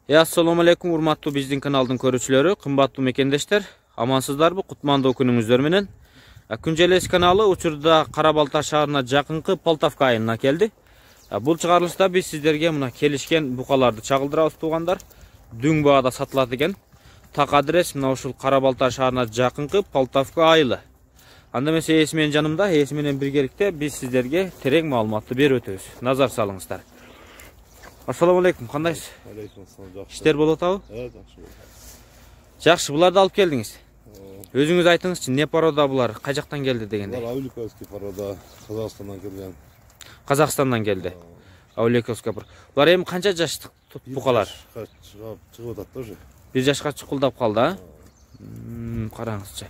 Assalamu alaikum, урматтуу биздин каналдын көрүүчүлөрү, кымбаттуу мекендештер. Амансыздарбы? Кутмандуу күнүңүздөр менен. Күнжелес каналы учурда Кара Балта шаарына жакынкы Полтавка айылына келди. Бул чыгарылышта биз сиздерге мына келишкен букаларды чагылдырабыз туугандар. Дүң баада сатылат экен. Так адрес мына ушул Кара Балта шаарына жакынкы Полтавка айылы. Анда эмесе ээси менен жанымда, ээси менен биргеликте биз сиздерге терең маалыматты берип өтөбүз. Назар салыңыздар. Assalamu alaikum, кандайсыз? Алейкум ассалам, жакшы. Иштер болуп атабы? Жакшы болду. Жакшы, буларды алып келдиңиз. Өзүңүз айтыңызчы, не порода булар, кай жактан келди дегенде? Булар Аулековский порода, Казакстандан келген. Казакстандан келди. Аулековский порода. Булар эми канча жаштык букалар? Чыгып атат да уже. 1 жашка чукулдап калды, а? Караңызчы.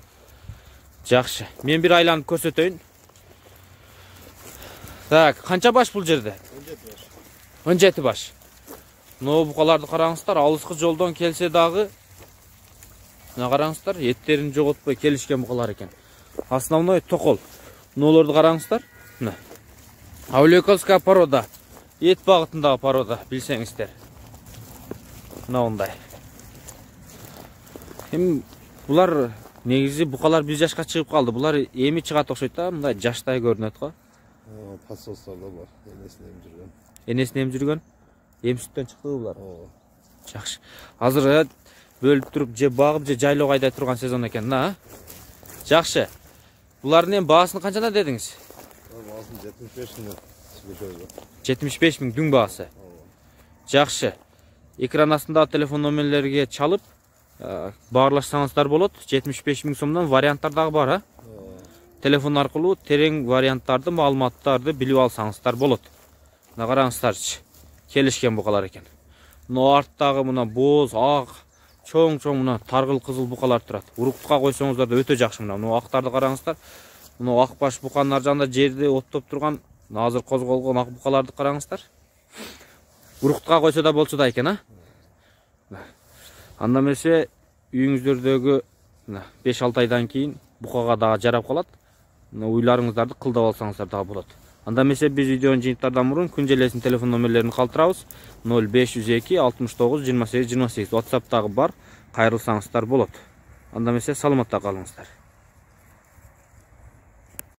Жакшы. Мен бир айланып көрсөтөйүн. Так, канча баш бул жерде? 17 баш. Но букаларды караңыздар, алыскы жолдон келсе дагы мына караңыздар, эттерин жоготпой келишкен букалар экен. Основной токол. Нолорду караңыздар. Мына. Аулековская порода. Эт багытындагы порода, билсеңиздер. Мына ондай. Эми булар негизи букалар 1 жашка чыгып калды. Булар эми чыгат окшойт да, мындай жаштай көрүнөт го. Пасостарда бар, энесин эми жүргөн. Энесин эми жүргөн. Эм сүттөн чыктыбы булар? Жакшы. Азыр бөлүп туруп же багып же жайлоо айдай турган сезон экен, а? Жакшы. Булардын эми баасын канчана дедиңиз? Баасын 75 миң. 75 миң дүң баасы. Жакшы. Экран астындагы телефон номерлерге чалып баарлашсаңыздар болот. 75 миң сомдон варианттар дагы бар, а? Телефон аркылуу терең варианттарды, маалыматтарды билип алсаңыздар болот. Мына караңыздарчы. Келишкен букалар экен. Мына арттагы мына боз, ак, чоң-чоң мына таргыл кызыл букалар турат. Уруктукка койсоңуздар да өтө жакшы мына. Мына актарды караңыздар. Мына ак баш буканын ар жагында жерде оттоп турган, азыр козголгон ак букаларды караңыздар. Уруктукка койсо да болчу да экен, а? Анда эмесе үйүңүздөрдөгү 5-6 айдан кийин букага дагы жарап калат. Уйларыңыздарды кылдап алсаңыздар дагы болот. Анда эмесе биз видеонун жыйынтардан мурун Күнжелестин телефон номерлерин калтырабыз. 0502 69 28 28 WhatsApp'тагы бар. Кайрылсаңыздар болот. Анда эмесе саламатта калыңыздар.